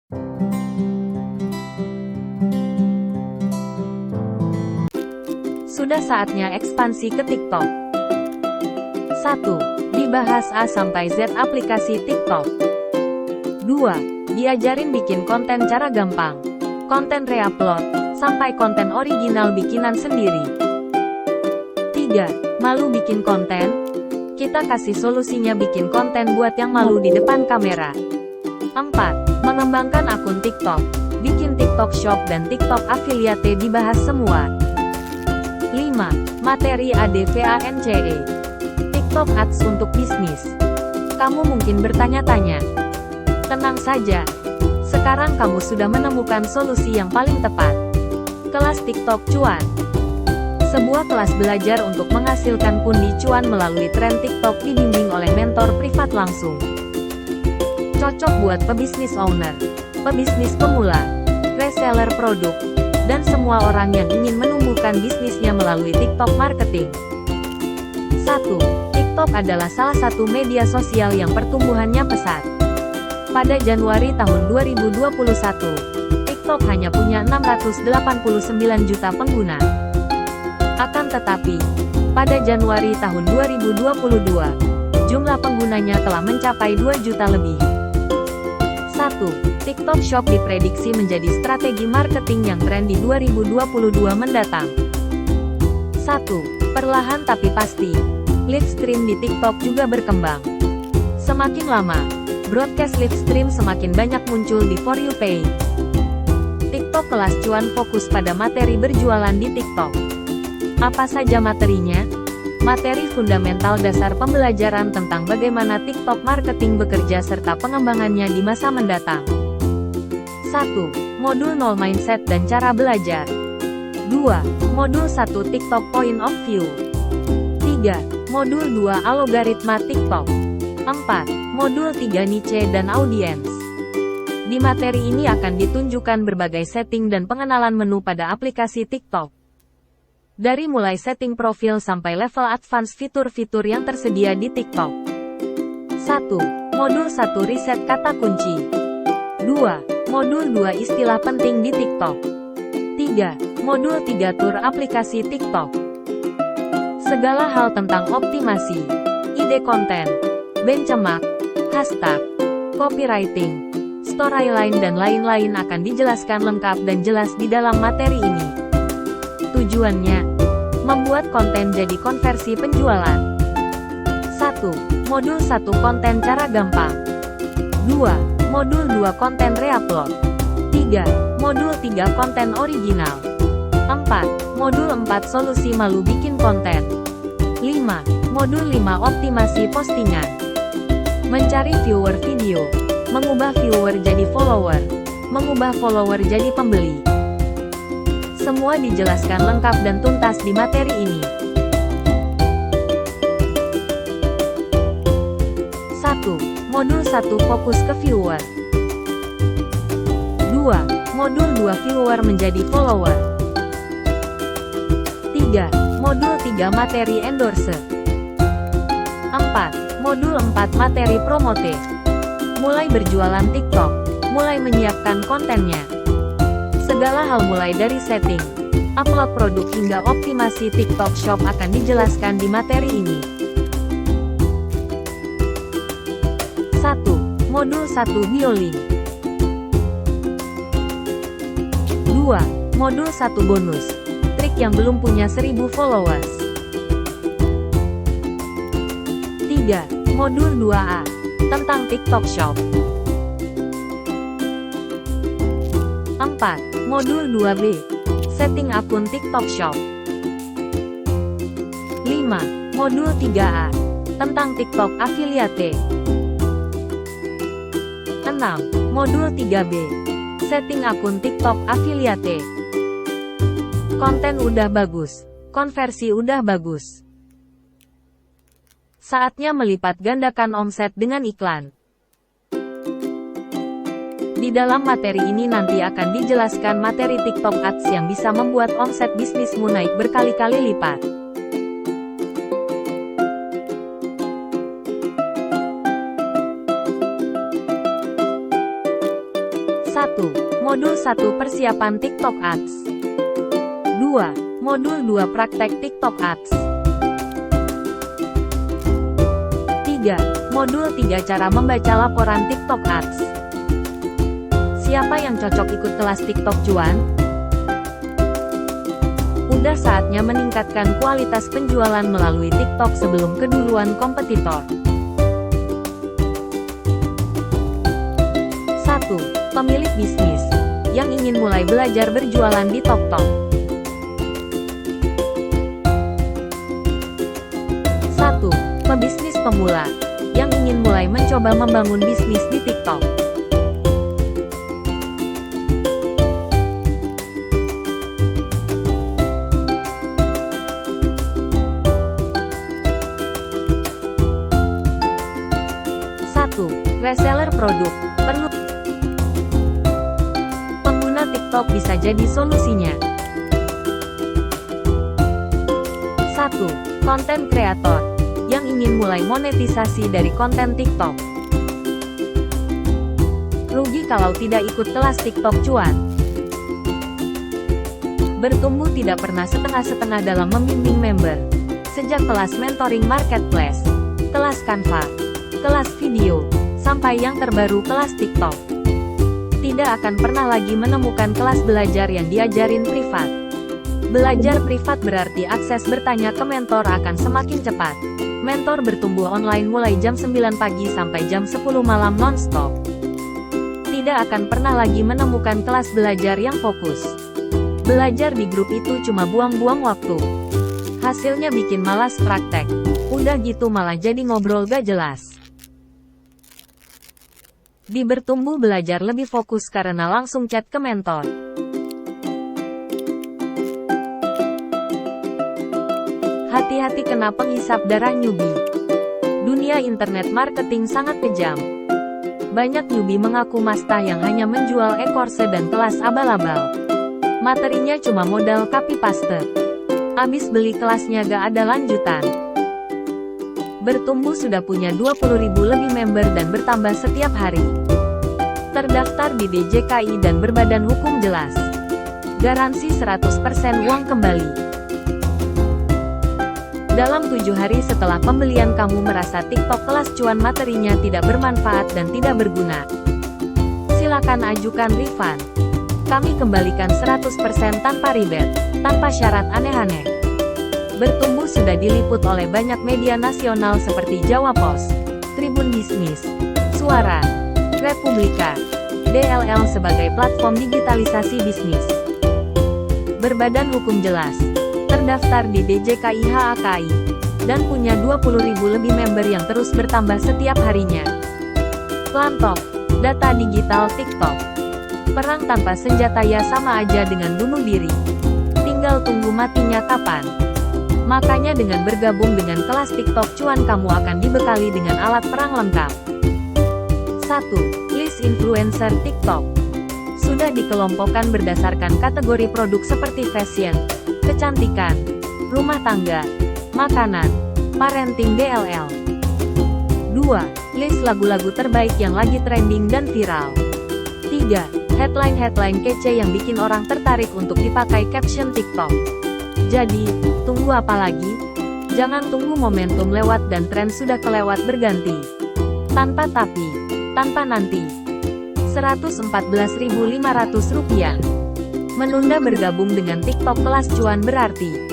Sudah saatnya ekspansi ke TikTok. 1. Dibahas A sampai Z aplikasi TikTok. 2. Diajarin bikin konten cara gampang. Konten reupload, sampai konten original bikinan sendiri. 3. Malu bikin konten? Kita kasih solusinya bikin konten buat yang malu di depan kamera. 4. Mengembangkan akun TikTok. Bikin TikTok Shop dan TikTok Affiliate dibahas semua. 5. Materi ADVANCE. TikTok Ads untuk bisnis. Kamu mungkin bertanya-tanya. Tenang saja. Sekarang kamu sudah menemukan solusi yang paling tepat. Kelas TikTok Cuan. Sebuah kelas belajar untuk menghasilkan pundi cuan melalui tren TikTok dibimbing oleh mentor privat langsung. Cocok buat pebisnis owner, pebisnis pemula, reseller produk, dan semua orang yang ingin menumbuhkan bisnisnya melalui TikTok marketing. 1. TikTok adalah salah satu media sosial yang pertumbuhannya pesat. Pada Januari tahun 2021, TikTok hanya punya 689 juta pengguna. Akan tetapi, pada Januari tahun 2022, jumlah penggunanya telah mencapai 2 juta lebih. 1. TikTok Shop diprediksi menjadi strategi marketing yang tren di 2022 mendatang. 1. Perlahan tapi pasti, live stream di TikTok juga berkembang. Semakin lama, broadcast live stream semakin banyak muncul di For You Page. TikTok Kelas Cuan fokus pada materi berjualan di TikTok. Apa saja materinya? Materi fundamental dasar pembelajaran tentang bagaimana TikTok marketing bekerja serta pengembangannya di masa mendatang. 1. Modul 0 Mindset dan Cara Belajar. 2. Modul 1 TikTok Point of View. 3. Modul 2 Algoritma TikTok. 4. Modul 3 Niche dan Audience. Di materi ini akan ditunjukkan berbagai setting dan pengenalan menu pada aplikasi TikTok. Dari mulai setting profil sampai level advance fitur-fitur yang tersedia di TikTok. 1. Modul 1 Riset Kata Kunci. 2. Modul 2 Istilah penting di TikTok. 3. Modul 3 Tur aplikasi TikTok. Segala hal tentang optimasi, ide konten, benchmark, hashtag, copywriting, storyline dan lain-lain akan dijelaskan lengkap dan jelas di dalam materi ini. Tujuannya, membuat konten jadi konversi penjualan. 1. Modul 1 Konten Cara Gampang. 2. Modul 2 Konten Reupload. 3. Modul 3 Konten Original. 4. Modul 4 Solusi Malu Bikin Konten. 5. Modul 5 Optimasi Postingan. Mencari viewer video. Mengubah viewer jadi follower. Mengubah follower jadi pembeli. Semua dijelaskan lengkap dan tuntas di materi ini. 1. Modul 1 Fokus ke viewer. 2. Modul 2 Viewer menjadi follower. 3. Modul 3 Materi Endorse. 4. Modul 4 Materi Promote. Mulai berjualan TikTok. Mulai menyiapkan kontennya. Segala hal mulai dari setting, upload produk hingga optimasi TikTok Shop akan dijelaskan di materi ini. 1. Modul 1 Biolink. 2. Modul 1 Bonus. Trik yang belum punya 1000 followers. 3. Modul 2A. Tentang TikTok Shop. 4. Modul 2B. Setting akun TikTok Shop. 5. Modul 3A. Tentang TikTok Affiliate. 6. Modul 3B. Setting akun TikTok Affiliate. Konten udah bagus. Konversi udah bagus. Saatnya melipat gandakan omset dengan iklan. Di dalam materi ini nanti akan dijelaskan materi TikTok Ads yang bisa membuat omset bisnismu naik berkali-kali lipat. 1. 1. Modul 1 Persiapan TikTok Ads. 2. Modul 2 Praktek TikTok Ads. 3. Modul 3 Cara membaca laporan TikTok Ads. Siapa yang cocok ikut kelas TikTok cuan? Udah saatnya meningkatkan kualitas penjualan melalui TikTok sebelum keduluan kompetitor. 1. Pemilik bisnis yang ingin mulai belajar berjualan di TikTok. 1. Pebisnis pemula yang ingin mulai mencoba membangun bisnis di TikTok. 1. Reseller produk. Pengguna TikTok bisa jadi solusinya. 1. Konten kreator yang ingin mulai monetisasi dari konten TikTok. Rugi kalau tidak ikut kelas TikTok cuan. Bertumbuh tidak pernah setengah-setengah dalam membimbing member. Sejak kelas mentoring marketplace, kelas Canva, kelas video, sampai yang terbaru kelas TikTok. Tidak akan pernah lagi menemukan kelas belajar yang diajarin privat. Belajar privat berarti akses bertanya ke mentor akan semakin cepat. Mentor bertumbuh online mulai jam 9 pagi sampai jam 10 malam non-stop. Tidak akan pernah lagi menemukan kelas belajar yang fokus. Belajar di grup itu cuma buang-buang waktu. Hasilnya bikin malas praktek. Udah gitu malah jadi ngobrol gak jelas. Di bertumbuh belajar lebih fokus karena langsung chat ke mentor. Hati-hati kena penghisap darah newbie. Dunia internet marketing sangat kejam. Banyak newbie mengaku mastah yang hanya menjual e-course dan kelas abal-abal. Materinya cuma modal copy paste. Abis beli kelasnya gak ada lanjutan. Bertumbuh sudah punya 20.000 lebih member dan bertambah setiap hari. Terdaftar di DJKI dan berbadan hukum jelas. Garansi 100% uang kembali. Dalam 7 hari setelah pembelian kamu merasa TikTok kelas cuan materinya tidak bermanfaat dan tidak berguna, silakan ajukan refund. Kami kembalikan 100% tanpa rebate, tanpa syarat aneh-aneh. Bertumbuh sudah diliput oleh banyak media nasional seperti Jawa Post, Tribun Bisnis, Suara, Republika, DLL sebagai platform digitalisasi bisnis. Berbadan hukum jelas, terdaftar di DJKI HAKI, dan punya 20.000 lebih member yang terus bertambah setiap harinya. Plantok, data digital TikTok. Perang tanpa senjata ya sama aja dengan bunuh diri. Tinggal tunggu matinya kapan. Makanya dengan bergabung dengan kelas TikTok cuan kamu akan dibekali dengan alat perang lengkap. 1. List influencer TikTok. Sudah dikelompokkan berdasarkan kategori produk seperti fashion, kecantikan, rumah tangga, makanan, parenting DLL. 2. List lagu-lagu terbaik yang lagi trending dan viral. 3. Headline-headline kece yang bikin orang tertarik untuk dipakai caption TikTok. Jadi, tunggu apa lagi? Jangan tunggu momentum lewat dan tren sudah kelewat berganti. Tanpa tapi, tanpa nanti. Rp114.500. Menunda bergabung dengan TikTok kelas cuan berarti